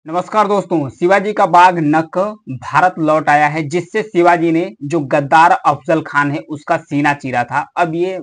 नमस्कार दोस्तों। शिवाजी का बाघ नख भारत लौट आया है, जिससे शिवाजी ने जो गद्दार अफजल खान है उसका सीना चीरा था। अब ये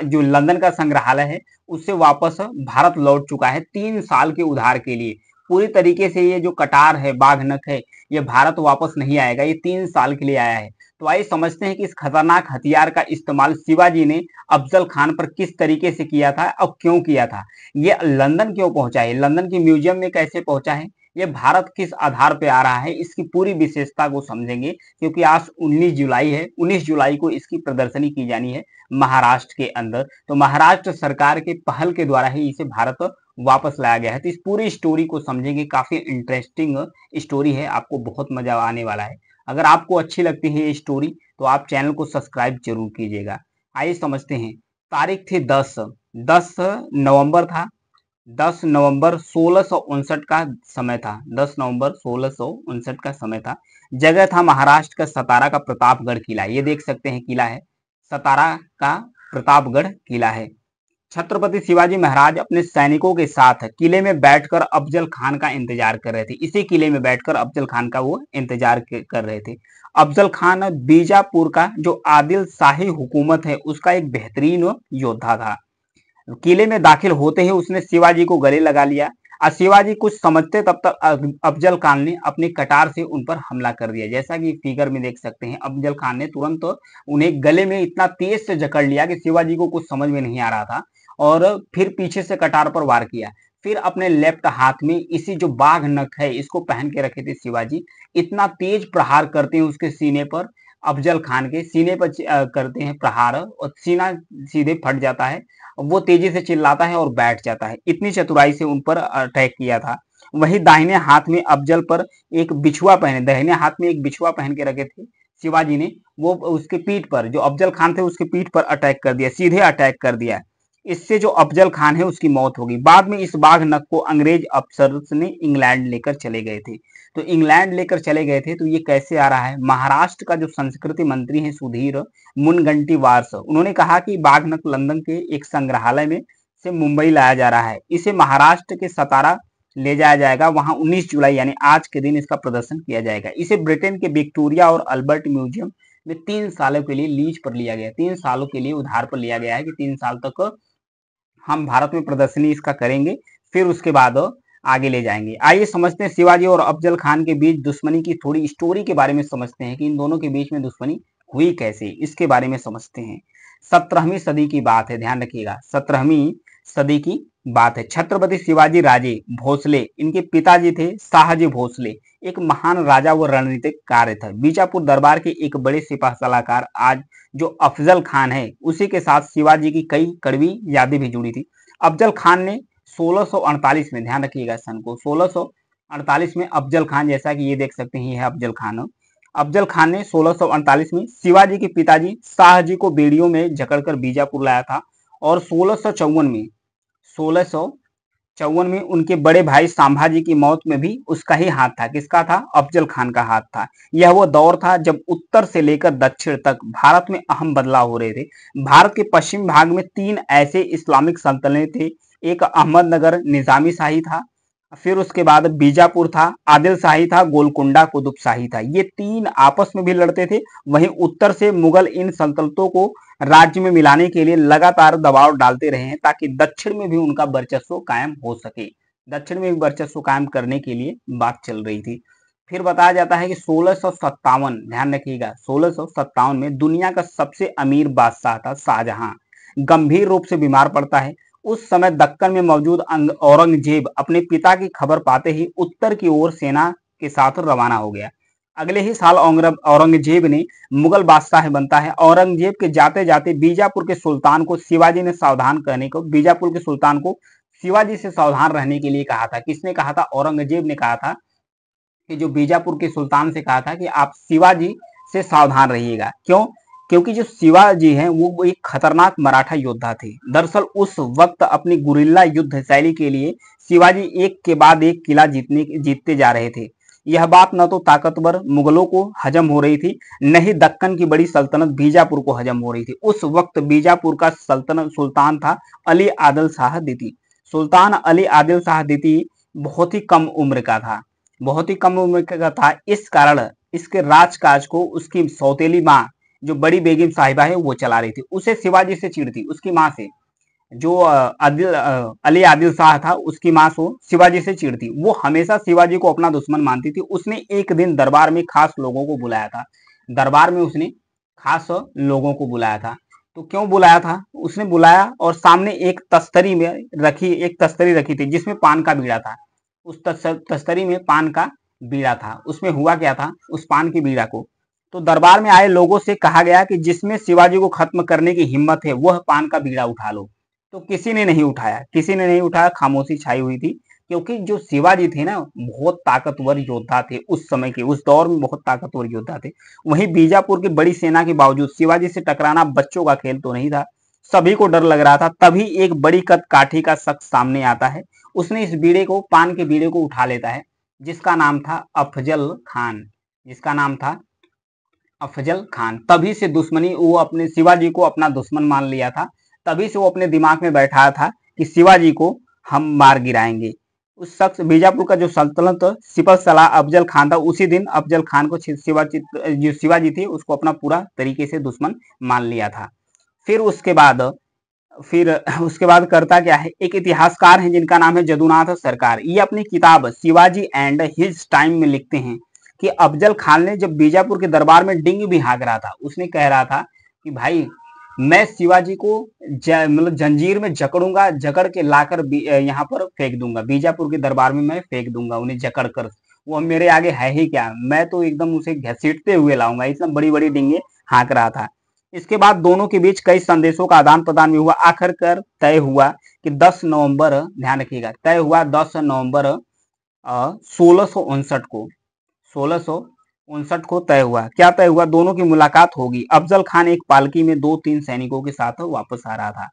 जो लंदन का संग्रहालय है उससे वापस भारत लौट चुका है 3 साल के उधार के लिए। पूरी तरीके से ये जो कटार है, बाघ नख है, ये भारत वापस नहीं आएगा, ये 3 साल के लिए आया है। तो आइए समझते हैं कि इस खतरनाक हथियार का इस्तेमाल शिवाजी ने अफजल खान पर किस तरीके से किया था और क्यों किया था। ये लंदन क्यों पहुंचा है, लंदन के म्यूजियम में कैसे पहुंचा है, ये भारत किस आधार पे आ रहा है, इसकी पूरी विशेषता को समझेंगे। क्योंकि आज 19 जुलाई है, 19 जुलाई को इसकी प्रदर्शनी की जानी है महाराष्ट्र के अंदर। तो महाराष्ट्र सरकार के पहल के द्वारा ही इसे भारत वापस लाया गया है। तो इस पूरी स्टोरी को समझेंगे, काफी इंटरेस्टिंग स्टोरी है, आपको बहुत मजा आने वाला है। अगर आपको अच्छी लगती है ये स्टोरी तो आप चैनल को सब्सक्राइब जरूर कीजिएगा। आइए समझते हैं। तारीख थी 10 नवंबर था। 10 नवंबर 1659 का समय था। 10 नवंबर 1659 का समय था। जगह था महाराष्ट्र का सतारा का प्रतापगढ़ किला। ये देख सकते हैं किला है, सतारा का प्रतापगढ़ किला है। छत्रपति शिवाजी महाराज अपने सैनिकों के साथ किले में बैठकर अफजल खान का इंतजार कर रहे थे। इसी किले में बैठकर अफजल खान का वो इंतजार कर रहे थे। अफजल खान बीजापुर का जो आदिल शाही हुकूमत है उसका एक बेहतरीन योद्धा था। किले में दाखिल होते ही उसने शिवाजी को गले लगा लिया और शिवाजी कुछ समझते तब तक अफजल खान ने अपनी कटार से उन पर हमला कर दिया। जैसा कि फिगर में देख सकते हैं, अफजल खान ने तुरंत उन्हें गले में इतना तेज से जकड़ लिया कि शिवाजी को कुछ समझ में नहीं आ रहा था और फिर पीछे से कटार पर वार किया। फिर अपने लेफ्ट हाथ में इसी जो बाघ नख है इसको पहन के रखे थे शिवाजी। इतना तेज प्रहार करते हैं उसके सीने पर, अफजल खान के सीने पर करते हैं प्रहार और सीना सीधे फट जाता है। वो तेजी से चिल्लाता है और बैठ जाता है। इतनी चतुराई से उन पर अटैक किया था। वही दाहिने हाथ में अफजल पर एक बिछुआ पहने, दाहिने हाथ में एक बिछुआ पहन के रखे थे शिवाजी ने। वो उसके पीठ पर, जो अफजल खान थे उसके पीठ पर अटैक कर दिया, सीधे अटैक कर दिया। इससे जो अफजल खान है उसकी मौत होगी। बाद में इस बाघ नख को अंग्रेज अफसर ने इंग्लैंड लेकर चले गए थे। तो इंग्लैंड लेकर चले गए थे तो ये कैसे आ रहा है। महाराष्ट्र का जो संस्कृति मंत्री है सुधीर मुनगंटीवार, उन्होंने कहा कि बाघ नख लंदन के एक संग्रहालय में से मुंबई लाया जा रहा है। इसे महाराष्ट्र के सतारा ले जाया जाएगा। वहां 19 जुलाई यानी आज के दिन इसका प्रदर्शन किया जाएगा। इसे ब्रिटेन के विक्टोरिया और अल्बर्ट म्यूजियम में 3 सालों के लिए लीज पर लिया गया, 3 सालों के लिए उधार पर लिया गया है कि 3 साल तक हम भारत में प्रदर्शनी इसका करेंगे, फिर उसके बाद आगे ले जाएंगे। आइए समझते हैं शिवाजी और अफजल खान के बीच दुश्मनी की थोड़ी स्टोरी के बारे में समझते हैं कि इन दोनों के बीच में दुश्मनी हुई कैसे, इसके बारे में समझते हैं। 17वीं सदी की बात है, ध्यान रखिएगा, 17वीं सदी की बात है। छत्रपति शिवाजी राजे भोसले, इनके पिताजी थे शाहजी भोसले, एक महान राजा व रणनीतिक कार्य था। बीजापुर दरबार के एक बड़े सिपह सलाहकार आज जो अफजल खान है उसी के साथ शिवाजी की कई कड़वी यादें भी जुड़ी थी। अफजल खान ने 1648 में, ध्यान रखिएगा सन को, 1648 में अफजल खान, जैसा कि ये देख सकते हैं ये है अफजल खान। अफजल खान ने 1648 में शिवाजी के पिताजी शाहजी को बेड़ियों में जकड़कर बीजापुर लाया था और 1654 में उनके बड़े भाई संभाजी की मौत में भी उसका ही हाथ था। किसका था? अफजल खान का हाथ था। यह वो दौर था जब उत्तर से लेकर दक्षिण तक भारत में अहम बदलाव हो रहे थे। भारत के पश्चिम भाग में 3 ऐसे इस्लामिक सल्तनतें थे। एक अहमदनगर निजामी शाही था, फिर उसके बाद बीजापुर था, आदिल शाही था, गोलकुंडा कुतुब शाही था। ये 3 आपस में भी लड़ते थे। वहीं उत्तर से मुगल इन सल्तनतों को राज्य में मिलाने के लिए लगातार दबाव डालते रहे हैं ताकि दक्षिण में भी उनका वर्चस्व कायम हो सके। दक्षिण में भी वर्चस्व कायम करने के लिए बात चल रही थी। फिर बताया जाता है कि 1657, ध्यान रखिएगा, 1657 में दुनिया का सबसे अमीर बादशाह था शाहजहां, गंभीर रूप से बीमार पड़ता है। उस समय दक्कन में मौजूद औरंगजेब अपने पिता की खबर पाते ही उत्तर की ओर सेना के साथ रवाना हो गया। अगले ही साल औरंगजेब ने मुगल बादशाह बनता है। औरंगजेब के जाते जाते बीजापुर के सुल्तान को शिवाजी ने सावधान करने को, बीजापुर के सुल्तान को शिवाजी से सावधान रहने के लिए कहा था। किसने कहा था? औरंगजेब ने कहा था कि जो बीजापुर के सुल्तान से कहा था कि आप शिवाजी से सावधान रहिएगा। क्यों? क्योंकि जो शिवाजी हैं वो एक खतरनाक मराठा योद्धा थे। दरअसल उस वक्त अपनी गुरिल्ला युद्ध शैली के लिए शिवाजी एक के बाद एक किला जीतते जा रहे थे। यह बात न तो ताकतवर मुगलों को हजम हो रही थी, न ही दक्कन की बड़ी सल्तनत बीजापुर को हजम हो रही थी। उस वक्त बीजापुर का सुल्तान था अली आदिल शाह द्वितीय। सुल्तान अली आदिल शाह द्वितीय बहुत ही कम उम्र का था। बहुत ही कम उम्र का था। इस कारण इसके राजकाज को उसकी सौतेली माँ जो बड़ी बेगम साहिबा है वो चला रही थी। उसे शिवाजी से चिढ़ थी, उसकी माँ से। जो अली आदिल शाह था उसकी माँ को शिवाजी से चिढ़ थी। वो हमेशा शिवाजी को अपना दुश्मन मानती थी। उसने एक दिन दरबार में खास लोगों को बुलाया था। दरबार में उसने खास लोगों को बुलाया था। तो क्यों बुलाया था? उसने बुलाया और सामने एक तस्तरी रखी थी जिसमें पान का बीड़ा था। उस तस्तरी में पान का बीड़ा था। उसमें हुआ क्या था? उस पान की बीड़ा को तो दरबार में आए लोगों से कहा गया कि जिसमें शिवाजी को खत्म करने की हिम्मत है वह पान का बीड़ा उठा लो। तो किसी ने नहीं उठाया, किसी ने नहीं उठाया। खामोशी छाई हुई थी, क्योंकि जो शिवाजी थे ना बहुत ताकतवर योद्धा थे। उस समय के उस दौर में बहुत ताकतवर योद्धा थे। वहीं बीजापुर की बड़ी सेना के बावजूद शिवाजी से टकराना बच्चों का खेल तो नहीं था। सभी को डर लग रहा था। तभी एक बड़ी कद काठी का शख्स सामने आता है। उसने इस बीड़े को, पान के बीड़े को उठा लेता है, जिसका नाम था अफजल खान। जिसका नाम था अफजल खान। तभी से दुश्मनी, वो अपने शिवाजी को अपना दुश्मन मान लिया था। तभी से वो अपने दिमाग में बैठाया था कि शिवाजी को हम मार गिराएंगे। उस शख्स, बीजापुर का जो सल्तनत सिपह सलाह अफजल खान था, उसी दिन अफजल खान को शिवाजी, जो शिवाजी थे उसको अपना पूरा तरीके से दुश्मन मान लिया था। फिर उसके बाद फिर उसके बाद करता क्या है, एक इतिहासकार हैं जिनका नाम है जदुनाथ सरकार। ये अपनी किताब शिवाजी एंड हिज टाइम में लिखते हैं कि अफजल खान ने जब बीजापुर के दरबार में डिंग भी हाँक रहा था, उसने कह रहा था कि भाई मैं शिवाजी को मतलब जंजीर में जकड़ूंगा, जकड़ के लाकर यहाँ पर फेंक दूंगा, बीजापुर के दरबार में मैं फेंक दूंगा उन्हें जकड़ कर। वो मेरे आगे है ही क्या, मैं तो एकदम उसे घसीटते हुए लाऊंगा। इतना बड़ी बड़ी डिंगे हाँक रहा था। इसके बाद दोनों के बीच कई संदेशों का आदान प्रदान भी हुआ। आखिरकार तय हुआ कि 10 नवंबर, ध्यान रखिएगा, तय हुआ 10 नवंबर 1659 को, 1659 को तय हुआ। क्या तय हुआ? दोनों की मुलाकात होगी। अफजल खान एक पालकी में 2-3 सैनिकों के साथ वापस आ रहा था।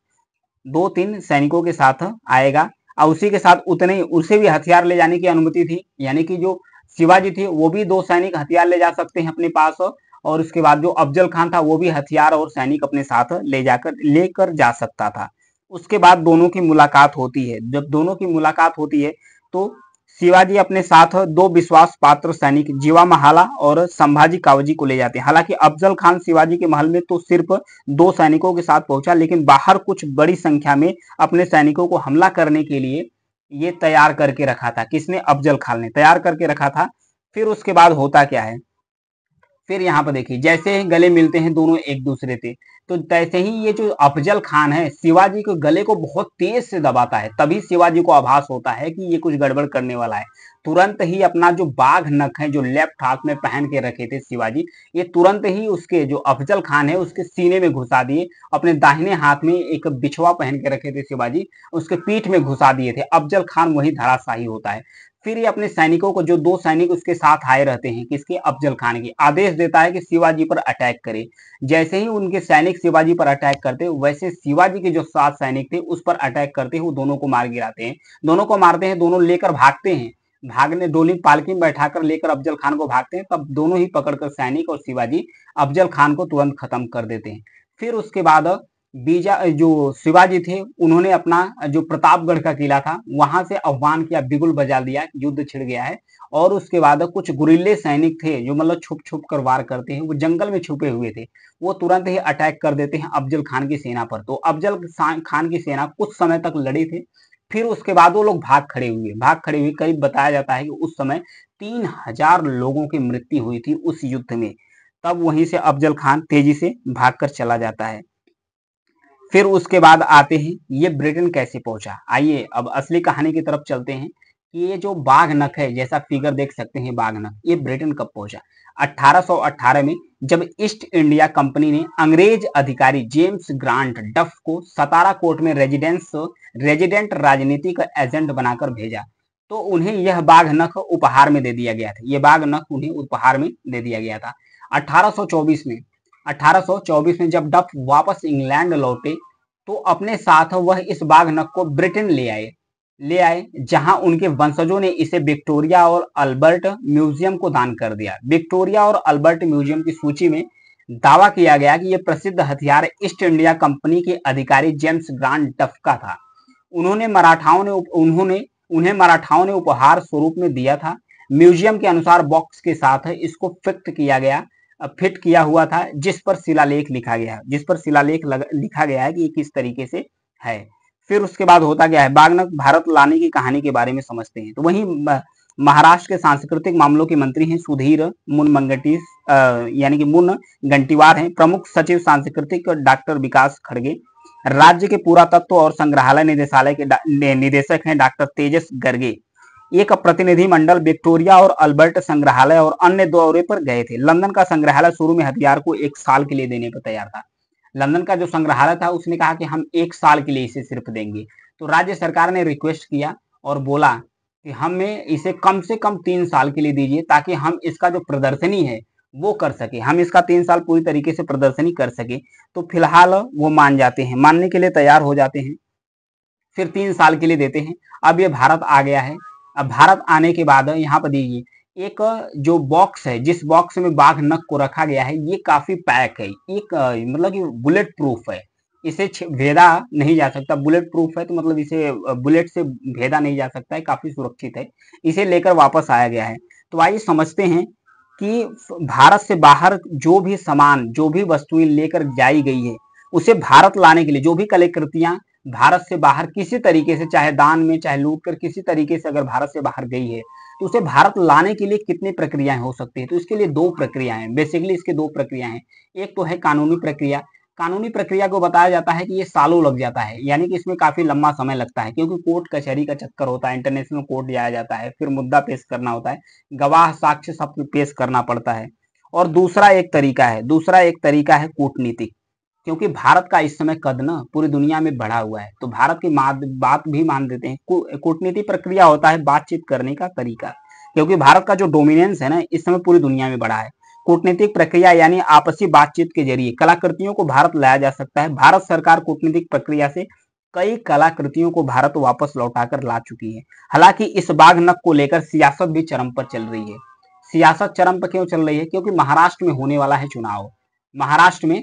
2-3 सैनिकों के साथ आएगा और उसी के साथ उतने ही उसे भी हथियार ले जाने की अनुमति थी। यानी कि जो शिवाजी थे वो भी 2 सैनिक हथियार ले जा सकते हैं अपने पास, और उसके बाद जो अफजल खान था वो भी हथियार और सैनिक अपने साथ लेकर जा सकता था। उसके बाद दोनों की मुलाकात होती है। जब दोनों की मुलाकात होती है तो शिवाजी अपने साथ 2 विश्वास पात्र सैनिक जीवा महाला और संभाजी कावजी को ले जाते हैं। हालांकि अफजल खान शिवाजी के महल में तो सिर्फ 2 सैनिकों के साथ पहुंचा, लेकिन बाहर कुछ बड़ी संख्या में अपने सैनिकों को हमला करने के लिए ये तैयार करके रखा था। किसने? अफजल खान ने तैयार करके रखा था। फिर उसके बाद होता क्या है, फिर यहाँ पर देखिए जैसे ही गले मिलते हैं दोनों एक दूसरे से, तो तैसे ही ये जो अफजल खान है शिवाजी के गले को बहुत तेज से दबाता है। तभी शिवाजी को आभास होता है कि ये कुछ गड़बड़ करने वाला है। तुरंत ही अपना जो बाघ नख है जो लेफ्ट हाथ में पहन के रखे थे शिवाजी, ये तुरंत ही उसके जो अफजल खान है उसके सीने में घुसा दिए। अपने दाहिने हाथ में एक बिछवा पहन के रखे थे शिवाजी, उसके पीठ में घुसा दिए थे। अफजल खान वही धराशायी होता है। फिर ये अपने सैनिकों को, जो 2 सैनिक उसके साथ आए रहते हैं, किसके? अफजल खान के, आदेश देता है कि शिवाजी पर अटैक करे। जैसे ही उनके सैनिक शिवाजी पर अटैक करते, वैसे शिवाजी के जो 7 सैनिक थे उस पर अटैक करते हैं, वो दोनों को मार गिराते हैं। दोनों को मारते हैं, दोनों लेकर भागते हैं। भागने डोली पालकी में बैठाकर लेकर अफजल खान को भागते हैं। तब दोनों ही पकड़कर सैनिक और शिवाजी अफजल खान को तुरंत खत्म कर देते हैं। फिर उसके बाद बीजा जो शिवाजी थे उन्होंने अपना जो प्रतापगढ़ का किला था वहां से आह्वान किया, बिगुल बजा दिया, युद्ध छिड़ गया है। और उसके बाद कुछ गुरिल्ले सैनिक थे जो मतलब छुप छुप कर वार करते हैं, वो जंगल में छुपे हुए थे। वो तुरंत ही अटैक कर देते हैं अफजल खान की सेना पर। तो अफजल खान की सेना कुछ समय तक लड़ी थी। फिर उसके बाद वो लोग भाग खड़े हुए। करीब बताया जाता है कि उस समय 3000 लोगों की मृत्यु हुई थी उस युद्ध में। तब वहीं से अफजल खान तेजी से भागकर चला जाता है। फिर उसके बाद आते हैं ये ब्रिटेन कैसे पहुंचा। आइए अब असली कहानी की तरफ चलते हैं कि ये जो बाघ नख है, जैसा फिगर देख सकते हैं बाघ नख, ये ब्रिटेन कब पहुंचा। 1818 में जब ईस्ट इंडिया कंपनी ने अंग्रेज अधिकारी जेम्स ग्रांट डफ को सतारा कोर्ट में रेजिडेंट राजनीतिक एजेंट बनाकर भेजा, तो उन्हें यह बाघ नख उपहार में दे दिया गया था। ये बाघ नख उन्हें उपहार में दे दिया गया था। 1824 में 1824 में जब डफ वापस इंग्लैंड लौटे तो अपने साथ वह इस बाघ नख को ब्रिटेन ले आए, जहां उनके वंशजों ने इसे विक्टोरिया और अल्बर्ट म्यूजियम को दान कर दिया। विक्टोरिया और अल्बर्ट म्यूजियम की सूची में दावा किया गया कि यह प्रसिद्ध हथियार ईस्ट इंडिया कंपनी के अधिकारी जेम्स ग्रांट डफ का था। उन्हें मराठाओं ने उपहार स्वरूप में दिया था। म्यूजियम के अनुसार बॉक्स के साथ इसको फिट किया हुआ था, जिस पर शिलालेख लिखा गया है, लिखा गया है कि ये किस तरीके से है। फिर उसके बाद होता क्या है, बागनक भारत लाने की कहानी के बारे में समझते हैं। तो वहीं महाराष्ट्र के सांस्कृतिक मामलों के मंत्री हैं सुधीर यानी कि मुनगंटीवार हैं। प्रमुख सचिव सांस्कृतिक डॉक्टर विकास खड़गे। राज्य के पुरातत्व और संग्रहालय निदेशालय के निदेशक हैं डॉक्टर तेजस गर्गे। एक प्रतिनिधि मंडल विक्टोरिया और अल्बर्ट संग्रहालय और अन्य दौरे पर गए थे। लंदन का संग्रहालय शुरू में हथियार को 1 साल के लिए देने पर तैयार था। लंदन का जो संग्रहालय था उसने कहा कि हम 1 साल के लिए इसे सिर्फ देंगे। तो राज्य सरकार ने रिक्वेस्ट किया और बोला कि हमें इसे कम से कम 3 साल के लिए दीजिए, ताकि हम इसका जो प्रदर्शनी है वो कर सके, हम इसका 3 साल पूरी तरीके से प्रदर्शनी कर सके। तो फिलहाल वो मानने के लिए तैयार हो जाते हैं, फिर 3 साल के लिए देते हैं। अब ये भारत आ गया है। अब भारत आने के बाद यहाँ पर देखिए एक जो बॉक्स है, जिस बॉक्स में बाघ नख को रखा गया है, ये काफी पैक है, एक मतलब कि बुलेट प्रूफ है, इसे भेदा नहीं जा सकता। बुलेट प्रूफ है तो मतलब इसे बुलेट से भेदा नहीं जा सकता है, काफी सुरक्षित है। इसे लेकर वापस आया गया है। तो आइए समझते हैं कि भारत से बाहर जो भी सामान, जो भी वस्तुएं लेकर जाई गई है, उसे भारत लाने के लिए जो भी कलाकृतियां भारत से बाहर किसी तरीके से, चाहे दान में चाहे लूट कर, किसी तरीके से अगर भारत से बाहर गई है, तो उसे भारत लाने के लिए कितनी प्रक्रियाएं हो सकती है। तो इसके लिए 2 प्रक्रियाएं, बेसिकली इसके 2 प्रक्रियाएं हैं। एक तो है कानूनी प्रक्रिया। कानूनी प्रक्रिया को बताया जाता है कि ये सालों लग जाता है, यानी कि इसमें काफी लंबा समय लगता है, क्योंकि कोर्ट कचहरी का चक्कर होता है, इंटरनेशनल कोर्ट जाया जाता है, फिर मुद्दा पेश करना होता है, गवाह साक्ष्य सब पेश करना पड़ता है। और दूसरा एक तरीका है कूटनीतिक, क्योंकि भारत का इस समय कद ना पूरी दुनिया में बढ़ा हुआ है, तो भारत की बात भी मान देते हैं। कूटनीतिक प्रक्रिया होता है बातचीत करने का तरीका, क्योंकि भारत का जो डोमिनेंस है ना इस समय पूरी दुनिया में बढ़ा है। कूटनीतिक प्रक्रिया यानी आपसी बातचीत के जरिए कलाकृतियों को भारत लाया जा सकता है। भारत सरकार कूटनीतिक प्रक्रिया से कई कलाकृतियों को भारत वापस लौटाकर ला चुकी है। हालांकि इस बाघ नख को लेकर सियासत भी चरम पर चल रही है। सियासत चरम पर क्यों चल रही है? क्योंकि महाराष्ट्र में होने वाला है चुनाव। महाराष्ट्र में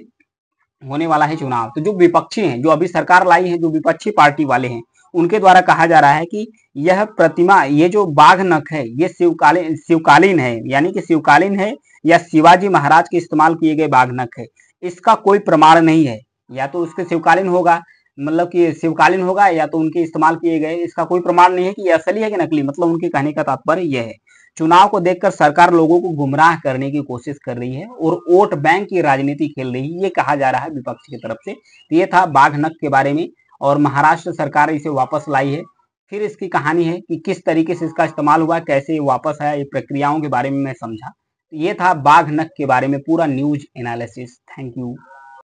होने वाला है चुनाव, तो जो विपक्षी हैं, जो अभी सरकार लाई है, जो विपक्षी पार्टी वाले हैं, उनके द्वारा कहा जा रहा है कि यह प्रतिमा, ये जो बाघ नख है, ये शिवकालीन है, यानी कि शिवकालीन है या शिवाजी महाराज के इस्तेमाल किए गए बाघ नख है। इसका कोई प्रमाण नहीं है, या तो उसके शिवकालीन होगा, मतलब कि शिवकालीन होगा, या तो उनके इस्तेमाल किए गए, इसका कोई प्रमाण नहीं है कि ये असली है कि नकली। मतलब उनके कहने का तात्पर्य यह है, चुनाव को देखकर सरकार लोगों को गुमराह करने की कोशिश कर रही है और वोट बैंक की राजनीति खेल रही है, ये कहा जा रहा है विपक्ष की तरफ से। तो ये था बाघ नख के बारे में, और महाराष्ट्र सरकार इसे वापस लाई है। फिर इसकी कहानी है कि किस तरीके से इसका इस्तेमाल हुआ, कैसे ये वापस आया, ये प्रक्रियाओं के बारे में मैं समझा। ये था बाघ नख के बारे में पूरा न्यूज एनालिसिस। Thank you.